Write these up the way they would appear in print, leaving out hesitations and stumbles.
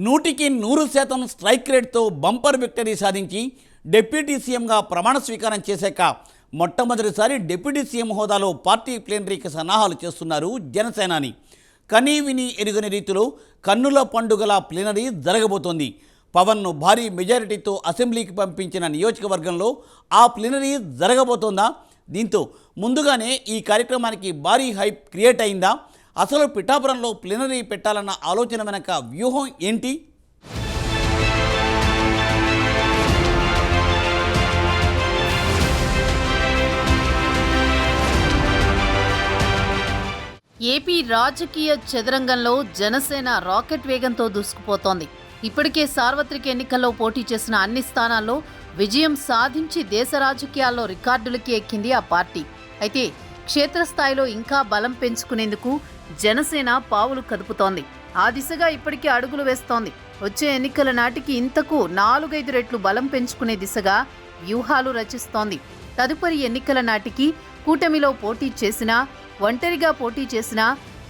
100% strike రేట్తో bumper victory సాధించి deputy సీఎంగా ప్రమాణ స్వీకారం చేశాక మొట్టమొదటిసారి డిప్యూటీ సీఎం హోదాలో పార్టీ ప్లీనరీకి సన్నాహాలు చేస్తున్నారు జనసేనాని. కనీ విని ఎరుగని రీతిలో కన్నుల పండుగల ప్లీనరీ జరగబోతోంది. పవన్ను భారీ మెజారిటీతో అసెంబ్లీకి పంపించిన నియోజకవర్గంలో ఆ ప్లీనరీ జరగబోతోందా? దీంతో ముందుగానే ఈ కార్యక్రమానికి భారీ హైప్ క్రియేట్ అయిందా? అసలు పిఠాపురంలో ప్లీనరీ పెట్టాలన్న ఆలోచన వెనక వ్యూహం ఏంటి? ఏపీ రాజకీయ చదరంగంలో జనసేన రాకెట్ వేగంతో దూసుకుపోతోంది. ఇప్పటికే సార్వత్రిక ఎన్నికల్లో పోటీ చేసిన అన్ని స్థానాల్లో విజయం సాధించి దేశ రాజకీయాల్లో రికార్డులకి ఎక్కింది ఆ పార్టీ. అయితే క్షేత్రస్థాయిలో ఇంకా బలం పెంచుకునేందుకు జనసేన పావులు కదుపుతోంది. ఆ దిశగా ఇప్పటికే అడుగులు వేస్తోంది. వచ్చే ఎన్నికల నాటికి ఇంతకు 4-5 రెట్లు బలం పెంచుకునే దిశగా వ్యూహాలు రచిస్తోంది. తదుపరి ఎన్నికల నాటికి కూటమిలో పోటీ చేసినా, ఒంటరిగా పోటీ చేసినా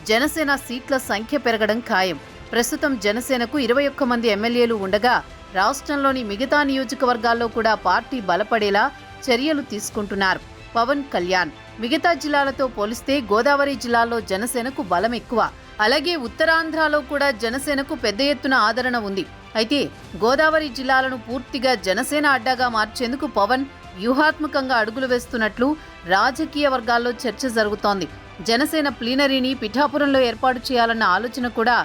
జనసేన సీట్ల సంఖ్య పెరగడం ఖాయం. ప్రస్తుతం జనసేనకు 21 మంది ఎమ్మెల్యేలు ఉండగా రాష్ట్రంలోని మిగతా నియోజకవర్గాల్లో కూడా పార్టీ బలపడేలా చర్యలు తీసుకుంటున్నారు పవన్ కళ్యాణ్. మిగతా జిల్లాలతో పోలిస్తే గోదావరి జిల్లాలో జనసేనకు బలం ఎక్కువ. అలాగే ఉత్తరాంధ్రలో కూడా జనసేనకు పెద్ద ఎత్తున ఆదరణ ఉంది. అయితే గోదావరి జిల్లాలను పూర్తిగా జనసేన అడ్డాగా మార్చేందుకు పవన్ వ్యూహాత్మకంగా అడుగులు వేస్తున్నట్లు రాజకీయ వర్గాల్లో చర్చ జరుగుతోంది. జనసేన ప్లీనరీని పిఠాపురంలో ఏర్పాటు చేయాలన్న ఆలోచన కూడా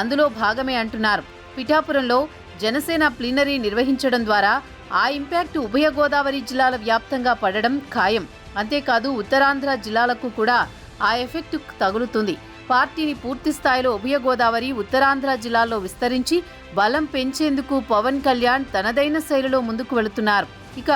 అందులో భాగమే అంటున్నారు. పిఠాపురంలో జనసేన ప్లీనరీ నిర్వహించడం ద్వారా ఆ ఇంపాక్ట్ ఉభయ గోదావరి జిల్లాల వ్యాప్తంగా పడడం ఖాయం. అంతేకాదు ఉత్తరాంధ్ర జిల్లాలకు కూడా ఆ ఎఫెక్ట్ తగులుతుంది. పార్టీని పూర్తి స్థాయిలో ఉభయ గోదావరి, ఉత్తరాంధ్ర జిల్లాల్లో విస్తరించి బలం పెంచేందుకు పవన్ కళ్యాణ్ తనదైన శైలిలో ముందుకు వెళుతున్నారు. ఇక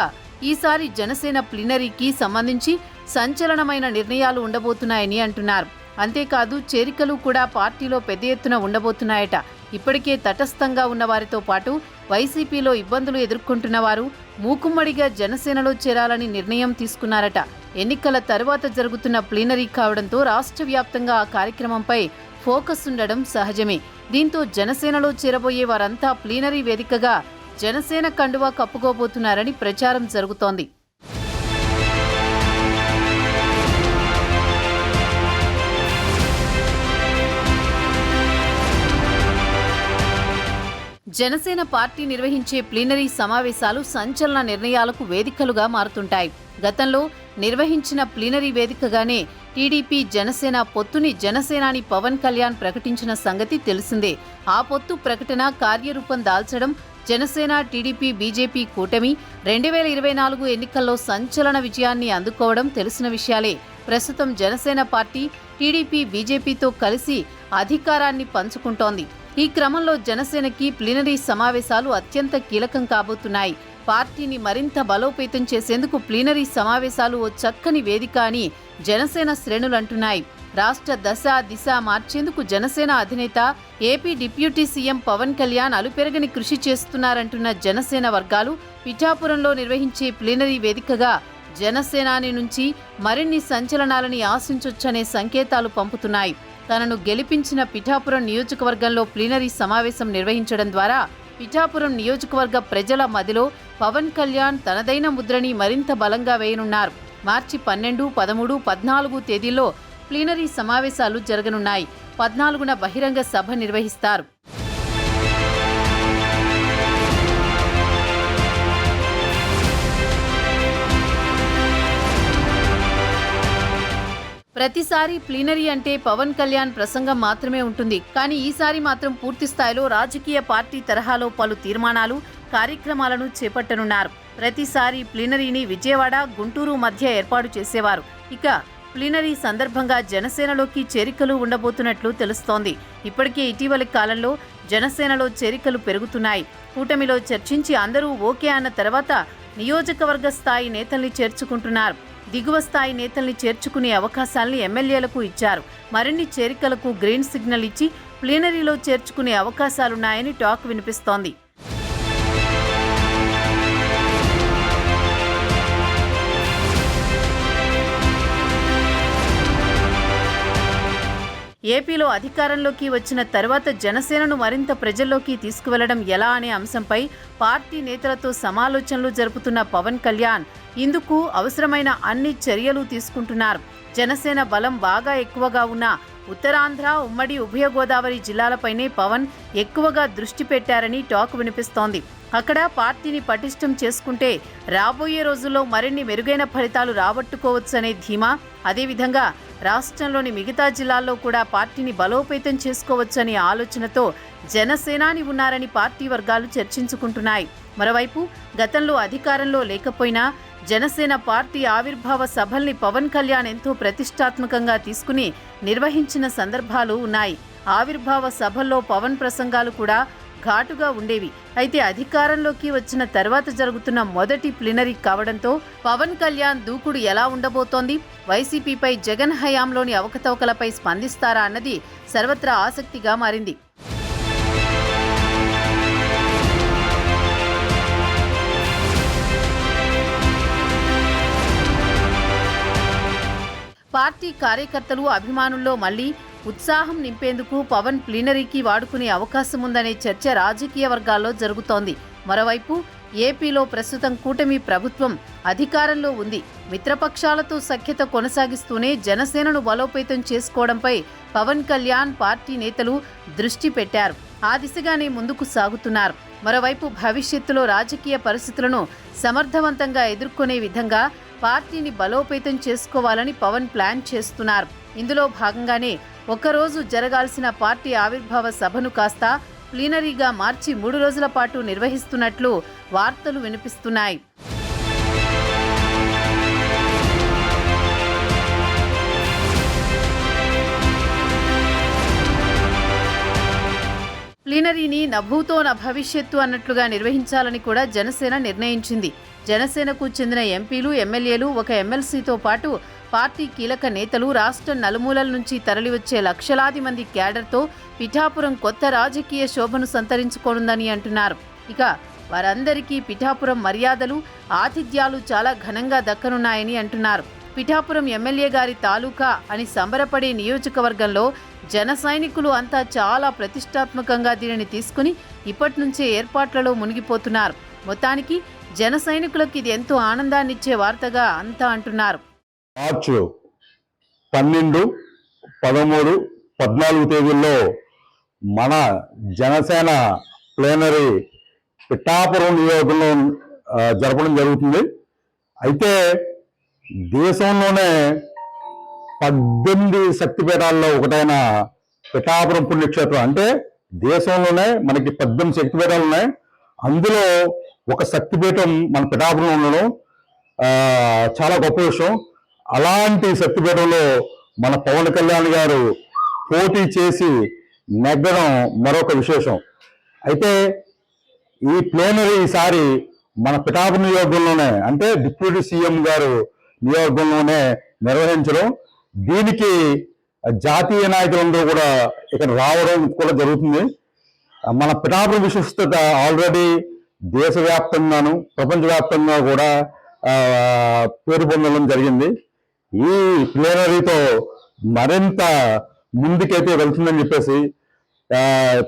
ఈసారి జనసేన ప్లీనరీకి సంబంధించి సంచలనమైన నిర్ణయాలు ఉండబోతున్నాయని అంటున్నారు. అంతేకాదు చేరికలు కూడా పార్టీలో పెద్ద ఎత్తున ఉండబోతున్నాయట. ఇప్పటికే తటస్థంగా ఉన్న వారితో పాటు వైసీపీలో ఇబ్బందులు ఎదుర్కొంటున్న వారు మూకుమ్మడిగా జనసేనలో చేరాలని నిర్ణయం తీసుకున్నారట. ఎన్నికల తరువాత జరుగుతున్న ప్లీనరీ కావడంతో రాష్ట్ర వ్యాప్తంగా ఆ కార్యక్రమంపై ఫోకస్ ఉండడం సహజమే. దీంతో జనసేనలో చేరబోయే వారంతా ప్లీనరీ వేదికగా జనసేన కండువా కప్పుకోబోతున్నారని ప్రచారం జరుగుతోంది. జనసేన పార్టీ నిర్వహించే ప్లీనరీ సమావేశాలు సంచలన నిర్ణయాలకు వేదికలుగా మారుతుంటాయి. గతంలో నిర్వహించిన ప్లీనరీ వేదికగానే టీడీపీ జనసేన పొత్తుని జనసేనాని పవన్ కళ్యాణ్ ప్రకటించిన సంగతి తెలిసిందే. ఆ పొత్తు ప్రకటన కార్యరూపం దాల్చడం జనసేన, టీడీపీ, బీజేపీ కూటమి 2024 ఎన్నికల్లో సంచలన విజయాన్ని అందుకోవడం తెలిసిన విషయాలే. ప్రస్తుతం జనసేన పార్టీ టీడీపీ, బీజేపీతో కలిసి అధికారాన్ని పంచుకుంటోంది. ఈ క్రమంలో జనసేనకి ప్లీనరీ సమావేశాలు అత్యంత కీలకం కాబోతున్నాయి. పార్టీని మరింత బలోపేతం చేసేందుకు ప్లీనరీ సమావేశాలు ఓ చక్కని వేదిక అని జనసేన శ్రేణులు అంటున్నాయి. రాష్ట్ర దశ దిశ మార్చేందుకు జనసేన అధినేత AP deputy CM Pawan Kalyan అలుపెరగని కృషి చేస్తున్నారంటున్న జనసేన వర్గాలు పిఠాపురంలో నిర్వహించే ప్లీనరీ వేదికగా జనసేనాని నుంచి మరిన్ని సంచలనాలని ఆశించొచ్చనే సంకేతాలు పంపుతున్నాయి. తనను గెలిపించిన పిఠాపురం నియోజకవర్గంలో ప్లీనరీ సమావేశం నిర్వహించడం ద్వారా పిఠాపురం నియోజకవర్గ ప్రజల మదిలో పవన్ కళ్యాణ్ తనదైన ముద్రని మరింత బలంగా వేయనున్నారు. మార్చి 12, 13, 14 తేదీల్లో ప్లీనరీ సమావేశాలు జరగనున్నాయి. 14న బహిరంగ సభ నిర్వహిస్తారు. ప్రతిసారి ప్లీనరీ అంటే పవన్ కళ్యాణ్ ప్రసంగం మాత్రమే ఉంటుంది. కానీ ఈసారి మాత్రం పూర్తి స్థాయిలో రాజకీయ పార్టీ తరహాలో పలు తీర్మానాలు, కార్యక్రమాలను చేపట్టనున్నారు. ప్రతిసారి ప్లీనరీని విజయవాడ, గుంటూరు మధ్య ఏర్పాటు చేసేవారు. ఇక ప్లీనరీ సందర్భంగా జనసేనలోకి చేరికలు ఉండబోతున్నట్లు తెలుస్తోంది. ఇప్పటికే ఇటీవలి కాలంలో జనసేనలో చేరికలు పెరుగుతున్నాయి. కూటమిలో చర్చించి అందరూ ఓకే అన్న తర్వాత నియోజకవర్గ స్థాయి నేతల్ని చేర్చుకుంటున్నారు. దిగువ స్థాయి నేతల్ని చేర్చుకునే అవకాశాల్ని ఎమ్మెల్యేలకు ఇచ్చారు. మరిన్ని చేరికలకు గ్రీన్ సిగ్నల్ ఇచ్చి ప్లీనరీలో చేర్చుకునే అవకాశాలున్నాయని టాక్ వినిపిస్తోంది. ఏపీలో అధికారంలోకి వచ్చిన తర్వాత జనసేనను మరింత ప్రజల్లోకి తీసుకువెళ్లడం ఎలా అనే అంశంపై పార్టీ నేతలతో సమాలోచనలు జరుపుతున్న పవన్ కళ్యాణ్ ఇందుకు అవసరమైన అన్ని చర్యలు తీసుకుంటున్నారు. జనసేన బలం బాగా ఎక్కువగా ఉన్న ఉత్తరాంధ్ర, ఉమ్మడి ఉభయ గోదావరి జిల్లాలపైనే పవన్ ఎక్కువగా దృష్టి పెట్టారని టాక్ వినిపిస్తోంది. అక్కడ పార్టీని పటిష్టం చేసుకుంటే రాబోయే రోజుల్లో మరిన్ని మెరుగైన ఫలితాలు రాబట్టుకోవచ్చనే ధీమా, అదేవిధంగా రాష్ట్రంలోని మిగతా జిల్లాల్లో కూడా పార్టీని బలోపేతం చేసుకోవచ్చనే ఆలోచనతో జనసేనాని ఉన్నారని పార్టీ వర్గాలు చర్చించుకుంటున్నాయి. మరోవైపు గతంలో అధికారంలో లేకపోయినా జనసేన పార్టీ ఆవిర్భావ సభల్ని పవన్ కళ్యాణ్ ఎంతో ప్రతిష్టాత్మకంగా తీసుకుని నిర్వహించిన సందర్భాలు ఉన్నాయి. ఆవిర్భావ సభల్లో పవన్ ప్రసంగాలు కూడా ఘాటుగా ఉండేవి. అయితే అధికారంలోకి వచ్చిన తర్వాత జరుగుతున్న మొదటి ప్లీనరీ కావడంతో పవన్ కళ్యాణ్ దూకుడు ఎలా ఉండబోతోంది, వైసీపీపై జగన్ హయాంలోని అవకతవకలపై స్పందిస్తారా అన్నది సర్వత్రా ఆసక్తిగా మారింది. పార్టీ కార్యకర్తలు, అభిమానుల్లో మళ్లీ ఉత్సాహం నింపేందుకు పవన్ ప్లీనరీకి వాడుకునే అవకాశం ఉందనే చర్చ రాజకీయ వర్గాల్లో జరుగుతోంది. మరోవైపు ఏపీలో ప్రస్తుతం కూటమి ప్రభుత్వం అధికారంలో ఉంది. మిత్రపక్షాలతో సఖ్యత కొనసాగిస్తూనే జనసేనను బలోపేతం చేసుకోవడంపై పవన్ కళ్యాణ్, పార్టీ నేతలు దృష్టి పెట్టారు. ఆ దిశగానే ముందుకు సాగుతున్నారు. మరోవైపు భవిష్యత్తులో రాజకీయ పరిస్థితులను సమర్థవంతంగా ఎదుర్కొనే విధంగా పార్టీని బలోపేతం చేసుకోవాలని పవన్ ప్లాన్ చేస్తున్నారు. ఇందులో భాగంగానే ఒకరోజు జరగాల్సిన పార్టీ ఆవిర్భావ సభను కాస్త ప్లీనరీగా మార్చి 3 రోజుల పాటు నిర్వహిస్తున్నట్లు వార్తలు వినిపిస్తున్నాయి. ప్లీనరీని నభూతో న భవిష్యత్తు అన్నట్లుగా నిర్వహించాలని కూడా జనసేన నిర్ణయించింది. జనసేనకు చెందిన ఎంపీలు, ఎమ్మెల్యేలు, ఒక ఎమ్మెల్సీతో పాటు పార్టీ కీలక నేతలు, రాష్ట్రం నలుమూలల నుంచి తరలివచ్చే లక్షలాది మంది క్యాడర్తో పిఠాపురం కొత్త రాజకీయ శోభను సంతరించుకోనుందని అంటున్నారు. ఇక వారందరికీ పిఠాపురం మర్యాదలు, ఆతిథ్యాలు చాలా ఘనంగా దక్కనున్నాయని అంటున్నారు. పిఠాపురం ఎమ్మెల్యే గారి తాలూకా అని సంబరపడే నియోజకవర్గంలో జన సైనికులు అంతా చాలా ప్రతిష్టాత్మకంగా దీనిని తీసుకుని ఇప్పటి నుంచే ఏర్పాట్లలో మునిగిపోతున్నారు. మొత్తానికి జన సైనికులకు ఇది ఎంతో ఆనందాన్నిచ్చే వార్తగా అంతా అంటున్నారు. మార్చి 12, 13, 14 తేదీల్లో మన జనసేన ప్లేనరీ పిఠాపురం నియోజకంలో జరపడం జరుగుతుంది. అయితే దేశంలోనే 18 శక్తిపీఠాల్లో ఒకటైన పిఠాపురం పుణ్యక్షేత్రం, అంటే దేశంలోనే మనకి 18 శక్తిపీఠాలు ఉన్నాయి. అందులో ఒక శక్తిపీఠం మన పిఠాపురం ఉండడం చాలా గొప్ప విషయం. అలాంటి శక్తిపీఠంలో మన పవన్ కళ్యాణ్ గారు పోటీ చేసి నెగ్గడం మరొక విశేషం. అయితే ఈ ప్లేనరీ ఈసారి మన పిఠాపురం నియోజకంలోనే, అంటే డిప్యూటీ సీఎం గారు నియోజకంలోనే నిర్వహించడం, దీనికి జాతీయ నాయకులందరూ కూడా ఇక్కడ రావడం కూడా జరుగుతుంది. మన పిఠాపురం విశిష్టత ఆల్రెడీ దేశవ్యాప్తంగాను ప్రపంచవ్యాప్తంగా కూడా పేరు పొందడం జరిగింది. ఈ ప్లేనరీతో మరింత ముందుకైతే వెళ్తుందని చెప్పేసి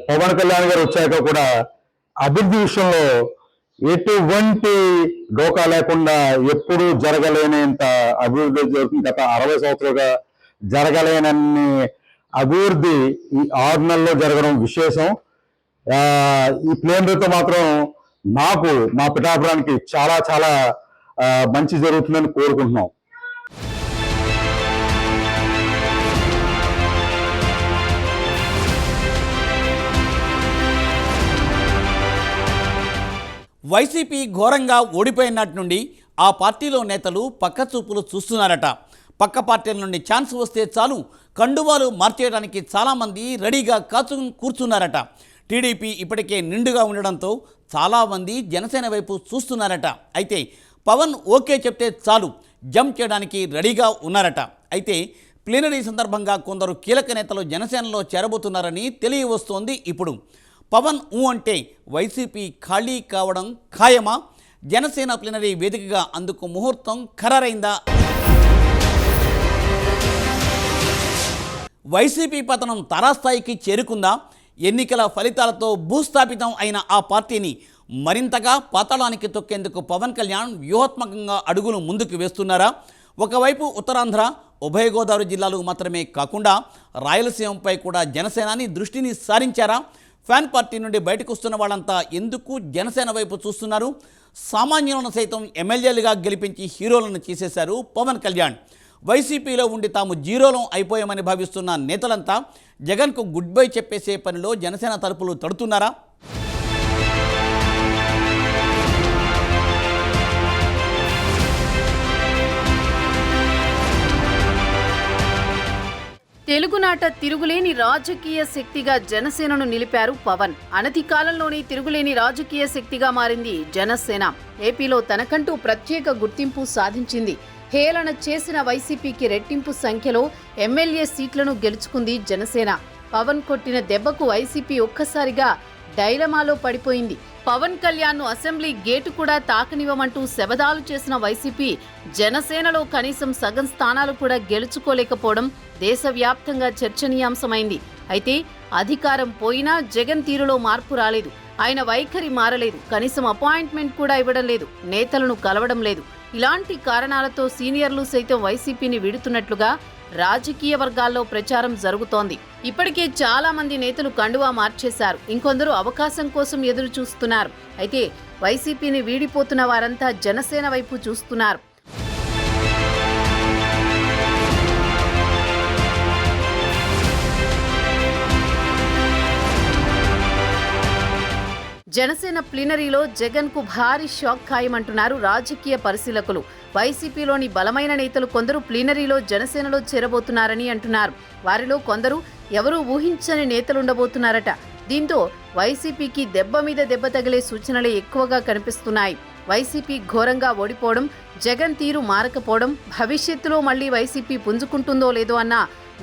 పవన్ కళ్యాణ్ గారు వచ్చాక కూడా అభివృద్ధి విషయంలో ఎటువంటి డోకా లేకుండా ఎప్పుడూ జరగలేనంత అభివృద్ధి జరుగుతుంది. గత 60 సంవత్సరాలుగా జరగలేనన్ని అభివృద్ధి ఈ 6 నెలల్లో జరగడం విశేషం. ఈ ప్లేనరీతో మాత్రం నాకు, మా పిఠాపురానికి చాలా చాలా మంచి జరుగుతుందని కోరుకుంటున్నాం. వైసీపీ ఘోరంగా ఓడిపోయినట్టు నుండి ఆ పార్టీలో నేతలు పక్కచూపులు చూస్తున్నారట. పక్క పార్టీల నుండి ఛాన్స్ వస్తే చాలు కండువాలు మార్చేయడానికి చాలామంది రెడీగా కూర్చున్నారట. టీడీపీ ఇప్పటికే నిండుగా ఉండడంతో చాలామంది జనసేన వైపు చూస్తున్నారట. అయితే పవన్ ఓకే చెప్తే చాలు జంప్ చేయడానికి రెడీగా ఉన్నారట. అయితే ప్లీనరీ సందర్భంగా కొందరు కీలక నేతలు జనసేనలో చేరబోతున్నారని తెలియవస్తోంది. ఇప్పుడు పవన్ అంటే వైసీపీ ఖాళీ కావడం ఖాయమా? జనసేన ప్లీనరీ వేదికగా అందుకు ముహూర్తం ఖరారైందా? వైసీపీ పతనం తారాస్థాయికి చేరుకుందా? ఎన్నికల ఫలితాలతో భూస్థాపితం అయిన ఆ పార్టీని మరింతగా పాతాళానికి తొక్కేందుకు పవన్ కళ్యాణ్ వ్యూహాత్మకంగా అడుగులు ముందుకు వేస్తున్నారా? ఒకవైపు ఉత్తరాంధ్ర, ఉభయ గోదావరి జిల్లాలు మాత్రమే కాకుండా రాయలసీమపై కూడా జనసేనాని దృష్టిని సారించారా? ఫ్యాన్ పార్టీ నుండి బయటకు వస్తున్న వాళ్ళంతా ఎందుకు జనసేన వైపు చూస్తున్నారు? సామాన్యులను సైతం ఎమ్మెల్యేలుగా గెలిపించి హీరోలను చేసేశారు పవన్ కళ్యాణ్. వైసీపీలో ఉండి తాము జీరోలో అయిపోయామని భావిస్తున్న నేతలంతా జగన్కు గుడ్ బై చెప్పేసే పనిలో జనసేన తలుపులు తడుతున్నారా? తెలుగునాట తిరుగులేని రాజకీయ శక్తిగా జనసేనను నిలిపారు పవన్. అనతి కాలంలోనే తిరుగులేని రాజకీయ శక్తిగా మారింది జనసేన. ఏపీలో తనకంటూ ప్రత్యేక గుర్తింపు సాధించింది. హేళన చేసిన వైసీపీకి రెట్టింపు సంఖ్యలో ఎమ్మెల్యే సీట్లను గెలుచుకుంది జనసేన. పవన్ కొట్టిన దెబ్బకు వైసీపీ ఒక్కసారిగా డైలమాలో పడిపోయింది. పవన్ కళ్యాణ్ను అసెంబ్లీ గేటు కూడా తాకనివ్వమంటూ శబదాలు చేసిన వైసీపీ జనసేనలో కనీసం సగం స్థానాలు కూడా గెలుచుకోలేకపోవడం దేశవ్యాప్తంగా చర్చనీయాంశమైంది. అయితే అధికారం పోయినా జగన్ తీరులో మార్పు రాలేదు. ఆయన వైఖరి మారలేదు. కనీసం అపాయింట్మెంట్ కూడా ఇవ్వడం లేదు. నేతలను కలవడం లేదు. ఇలాంటి కారణాలతో సీనియర్లు సైతం వైసీపీని వీడుతున్నట్లుగా రాజకీయ వర్గాల్లో ప్రచారం జరుగుతోంది. ఇప్పటికే చాలా మంది నేతలు కండువా మార్చేశారు. ఇంకొందరు అవకాశం కోసం ఎదురు చూస్తున్నారు. అయితే వైసీపీని వీడిపోతున్న వారంతా జనసేన వైపు చూస్తున్నారు. జనసేన ప్లీనరీలో జగన్కు భారీ షాక్ ఖాయమంటున్నారు రాజకీయ పరిశీలకులు. వైసీపీలోని బలమైన నేతలు కొందరు ప్లీనరీలో జనసేనలో చేరబోతున్నారని అంటున్నారు. వారిలో కొందరు ఎవరూ ఊహించని నేతలుండబోతున్నారట. దీంతో వైసీపీకి దెబ్బ మీద దెబ్బ తగిలే సూచనలే ఎక్కువగా కనిపిస్తున్నాయి. వైసీపీ ఘోరంగా ఓడిపోవడం, జగన్ తీరు మారకపోవడం, భవిష్యత్తులో మళ్లీ వైసీపీ పుంజుకుంటుందో లేదో అన్న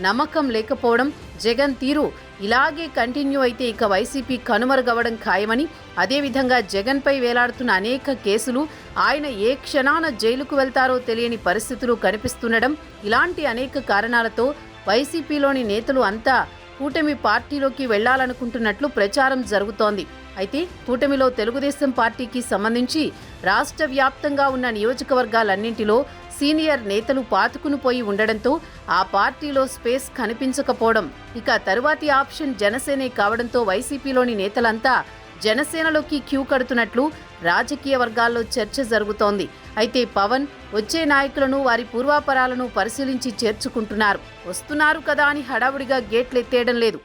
నమ్మకం లేకపోవడం, జగన్ తీరు ఇలాగే కంటిన్యూ అయితే ఇక వైసీపీ కనుమరుగవడం ఖాయమని, అదేవిధంగా జగన్పై వేలాడుతున్న అనేక కేసులు, ఆయన ఏ క్షణాన జైలుకు వెళ్తారో తెలియని పరిస్థితులు కనిపిస్తుండడం, ఇలాంటి అనేక కారణాలతో వైసీపీలోని నేతలు అంతా కూటమి పార్టీలోకి వెళ్లాలనుకుంటున్నట్లు ప్రచారం జరుగుతోంది. అయితే కూటమిలో తెలుగుదేశం పార్టీకి సంబంధించి రాష్ట్ర వ్యాప్తంగా ఉన్న నియోజకవర్గాలన్నింటిలో సీనియర్ నేతలు పాతుకుని పోయి ఉండడంతో ఆ పార్టీలో స్పేస్ కనిపించకపోవడం, ఇక తరువాతి ఆప్షన్ జనసేనే కావడంతో వైసీపీలోని నేతలంతా జనసేనలోకి క్యూ కడుతున్నట్లు రాజకీయ వర్గాల్లో చర్చ జరుగుతోంది. అయితే పవన్ వచ్చే నాయకులను వారి పూర్వాపరాలను పరిశీలించి చేర్చుకుంటున్నారు. వస్తున్నారు కదా అని హడావుడిగా గేట్లెత్తేయడం లేదు.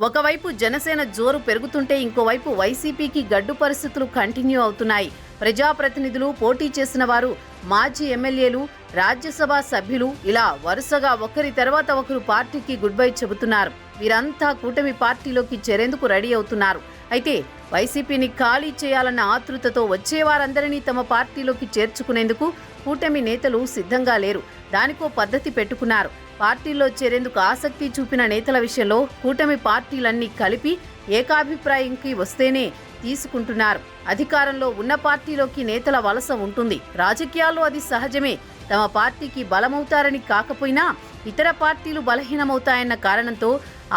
ఒకవైపు జనసేన జోరు పెరుగుతుంటే ఇంకోవైపు వైసీపీకి గడ్డు పరిస్థితులు కంటిన్యూ అవుతున్నాయి. ప్రజాప్రతినిధులు, పోటీ చేసిన వారు, మాజీ ఎమ్మెల్యేలు, రాజ్యసభ సభ్యులు ఇలా వరుసగా ఒకరి తర్వాత ఒకరు పార్టీకి గుడ్ బై చెబుతున్నారు. వీరంతా కూటమి పార్టీలోకి చేరేందుకు రెడీ అవుతున్నారు. అయితే వైసీపీని ఖాళీ చేయాలన్న ఆతృతతో వచ్చేవారందరినీ తమ పార్టీలోకి చేర్చుకునేందుకు కూటమి నేతలు సిద్ధంగా లేరు. దానికో పద్ధతి పెట్టుకున్నారు. పార్టీల్లో చేరేందుకు ఆసక్తి చూపిన నేతల విషయంలో కూటమి పార్టీలన్నీ కలిపి ఏకాభిప్రాయంకి వస్తేనే తీసుకుంటున్నారు. అధికారంలో ఉన్న పార్టీలోకి నేతల వలస ఉంటుంది. రాజకీయాల్లో అది సహజమే. తమ పార్టీకి బలమవుతారని కాకపోయినా ఇతర పార్టీలు బలహీనమవుతాయన్న కారణంతో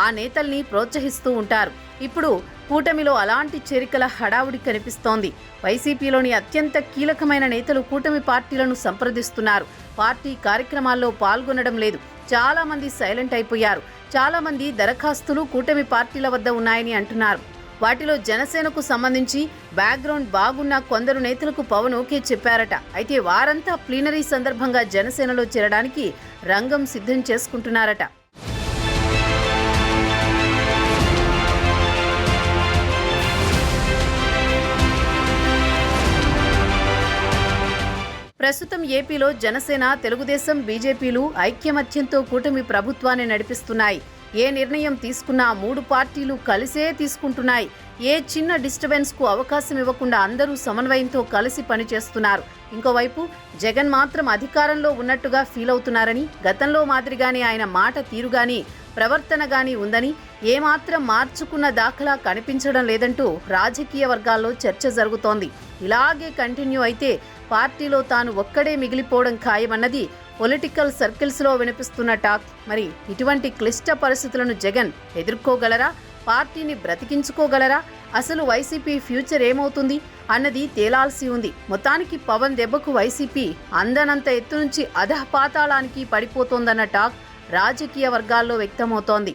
ఆ నేతల్ని ప్రోత్సహిస్తూ ఉంటారు. ఇప్పుడు కూటమిలో అలాంటి చేరికల హడావుడి కనిపిస్తోంది. వైసీపీలోని అత్యంత కీలకమైన నేతలు కూటమి పార్టీలను సంప్రదిస్తున్నారు. పార్టీ కార్యక్రమాల్లో పాల్గొనడం లేదు. చాలా మంది సైలెంట్ అయిపోయారు. చాలా మంది దరఖాస్తులు కూటమి పార్టీల వద్ద ఉన్నాయని అంటున్నారు. వాటిలో జనసేనకు సంబంధించి బ్యాక్గ్రౌండ్ బాగున్న కొందరు నేతలకు పవన్ ఓకే చెప్పారట. అయితే వారంతా ప్లీనరీ సందర్భంగా జనసేనలో చేరడానికి రంగం సిద్ధం చేసుకుంటున్నారట. ప్రస్తుతం ఏపీలో జనసేన, తెలుగుదేశం, బీజేపీలు ఐక్యమత్యంతో కూటమి ప్రభుత్వాన్ని నడిపిస్తున్నాయి. ఏ నిర్ణయం తీసుకున్నా మూడు పార్టీలు కలిసే తీసుకుంటున్నాయి. ఏ చిన్న డిస్టర్బెన్స్కు అవకాశం ఇవ్వకుండా అందరూ సమన్వయంతో కలిసి పనిచేస్తున్నారు. ఇంకోవైపు జగన్ మాత్రం అధికారంలో ఉన్నట్టుగా ఫీల్ అవుతున్నారని, గతంలో మాదిరిగానే ఆయన మాట తీరుగాని ప్రవర్తన గాని ఉందని, ఏమాత్రం మార్చుకున్న దాఖలా కనిపించడం లేదంటూ రాజకీయ వర్గాల్లో చర్చ జరుగుతోంది. ఇలాగే కంటిన్యూ అయితే పార్టీలో తాను ఒక్కడే మిగిలిపోవడం ఖాయమన్నది పొలిటికల్ సర్కిల్స్లో వినిపిస్తున్న టాక్. మరి ఇటువంటి క్లిష్ట పరిస్థితులను జగన్ ఎదుర్కోగలరా? పార్టీని బ్రతికించుకోగలరా? అసలు వైసీపీ ఫ్యూచర్ ఏమవుతుంది అన్నది తేలాల్సి ఉంది. మొత్తానికి పవన్ దెబ్బకు వైసీపీ అందనంత ఎత్తు నుంచి అధఃపాతాళానికి పడిపోతోందన్న టాక్ రాజకీయ వర్గాల్లో వ్యక్తమవుతోంది.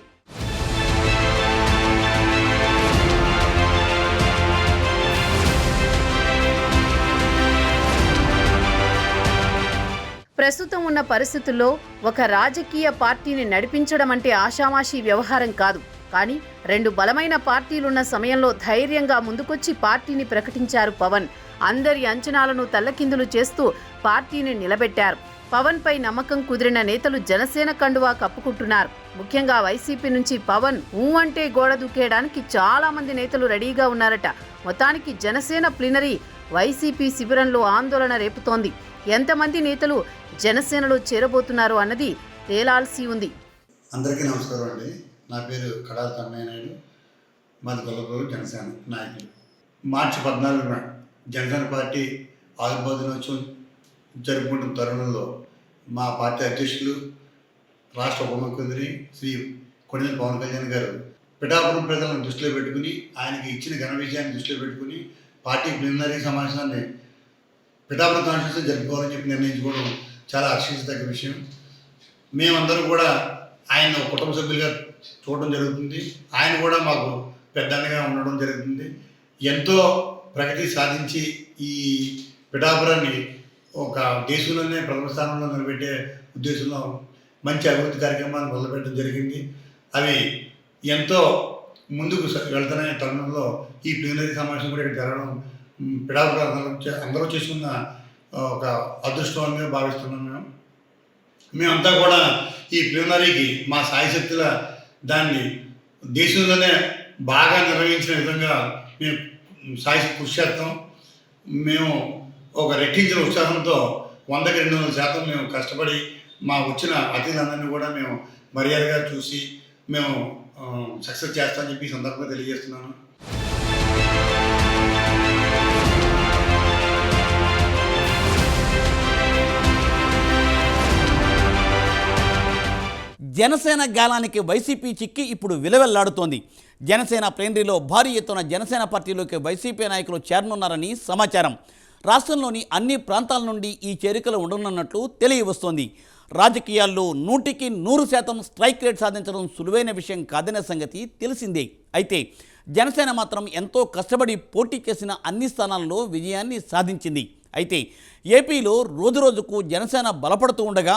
ప్రస్తుతం ఉన్న పరిస్థితుల్లో ఒక రాజకీయ పార్టీని నడిపించడం అంటే ఆషామాషీ వ్యవహారం కాదు. కానీ రెండు బలమైన పార్టీలున్న సమయంలో ధైర్యంగా ముందుకొచ్చి పార్టీని ప్రకటించారు పవన్. అందరి అంచనాలను తల్లకిందులు చేస్తూ పార్టీని నిలబెట్టారు. పవన్ పై నమ్మకం కుదిరిన నేతలు జనసేన కండువా కప్పుకుంటున్నారు. ముఖ్యంగా వైసీపీ నుంచి పవన్ అంటే గోడ దూకేయడానికి చాలా మంది నేతలు రెడీగా ఉన్నారట. మొత్తానికి జనసేన ప్లీనరీ వైసీపీ శిబిరంలో ఆందోళన రేపుతోంది. ఎంతమంది నేతలు జనసేనలో చేరబోతున్నారు అన్నది తేలాల్సి ఉంది. అందరికీ నమస్కారం అండి. నా పేరు కడాల తమ్మయ్య నాయుడు, మాది గొల్లపూరు జనసేన నాయకులు. మార్చి 14న జనసేన పార్టీ ఆవిర్భావ దినోత్సవం జరుపుకుంటున్న తరుణంలో మా పార్టీ అధ్యక్షులు, రాష్ట్ర ఉప ముఖ్యమంత్రి శ్రీ కొణిదెల పవన్ కళ్యాణ్ గారు పిఠాపురం ప్రజలను దృష్టిలో పెట్టుకుని, ఆయనకి ఇచ్చిన ఘన విజయాన్ని దృష్టిలో పెట్టుకుని పార్టీ ప్లీనరీ సమావేశాన్ని పిఠాపురం కాన్స్టిట్యూన్సీ జరుపుకోవాలని చెప్పి నిర్ణయించుకోవడం చాలా హర్షించదగ్గ విషయం. మేమందరం కూడా ఆయన కుటుంబ సభ్యులుగా చూడడం జరుగుతుంది. ఆయన కూడా మాకు పెద్దన్నగా ఉండడం జరుగుతుంది. ఎంతో ప్రగతి సాధించి ఈ పిఠాపురాన్ని ఒక దేశంలోనే ప్రథమ స్థానంలో నిలబెట్టే ఉద్దేశంలో మంచి అభివృద్ధి కార్యక్రమాన్ని మొదలుపెట్టడం జరిగింది. అవి ఎంతో ముందుకు వెళ్తున్న తరుణంలో ఈ ప్లీనరీ సమావేశం కూడా ఇక్కడ జరగడం పిఠాపురం అందరూ చేసుకున్న ఒక అదృష్టంగా భావిస్తున్నాం. మేమంతా కూడా ఈ ప్లీనరీకి మా సాయశక్తుల దాన్ని దేశంలోనే బాగా నిర్వహించిన విధంగా మేము సాయశక్తి కృషి చేస్తాం. మేము ఒక రెట్టించిన ఉత్సాహంతో 100కి 200% మేము కష్టపడి మా వచ్చిన అతిథులందరినీ కూడా మేము మర్యాదగా చూసి మేము సక్సెస్ చేస్తామని చెప్పి ఈ సందర్భంగా తెలియజేస్తున్నాను. జనసేన గాలానికి వైసీపీ చిక్కి ఇప్పుడు విలవెల్లాడుతోంది. జనసేన ప్లేనరీలో భారీ ఎత్తున జనసేన పార్టీలోకి వైసీపీ నాయకులు చేరనున్నారని సమాచారం. రాష్ట్రంలోని అన్ని ప్రాంతాల నుండి ఈ చేరికలు ఉండనున్నట్లు తెలియవస్తోంది. రాజకీయాల్లో 100కి 100% స్ట్రైక్ రేట్ సాధించడం సులువైన విషయం కాదనే సంగతి తెలిసిందే. అయితే జనసేన మాత్రం ఎంతో కష్టపడి పోటీ చేసిన అన్ని స్థానాల్లో విజయాన్ని సాధించింది. అయితే ఏపీలో రోజురోజుకు జనసేన బలపడుతూ ఉండగా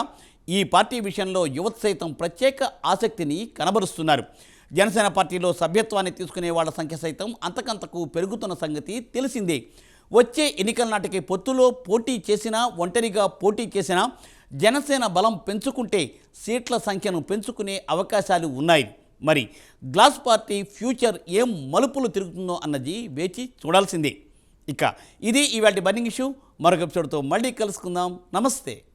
ఈ పార్టీ విషయంలో యువత సైతం ప్రత్యేక ఆసక్తిని కనబరుస్తున్నారు. జనసేన పార్టీలో సభ్యత్వాన్ని తీసుకునే వాళ్ళ సంఖ్య సైతం అంతకంతకు పెరుగుతున్న సంగతి తెలిసిందే. వచ్చే ఎన్నికల నాటికి పొత్తులో పోటీ చేసినా, ఒంటరిగా పోటీ చేసినా జనసేన బలం పెంచుకుంటే సీట్ల సంఖ్యను పెంచుకునే అవకాశాలు ఉన్నాయి. మరి గ్లాస్ పార్టీ ఫ్యూచర్ ఏం మలుపులు తిరుగుతుందో అన్నది వేచి చూడాల్సిందే. ఇక ఇది ఇవాల్టి బర్నింగ్ ఇష్యూ. మరొక ఎపిసోడ్తో మళ్ళీ కలుసుకుందాం. నమస్తే.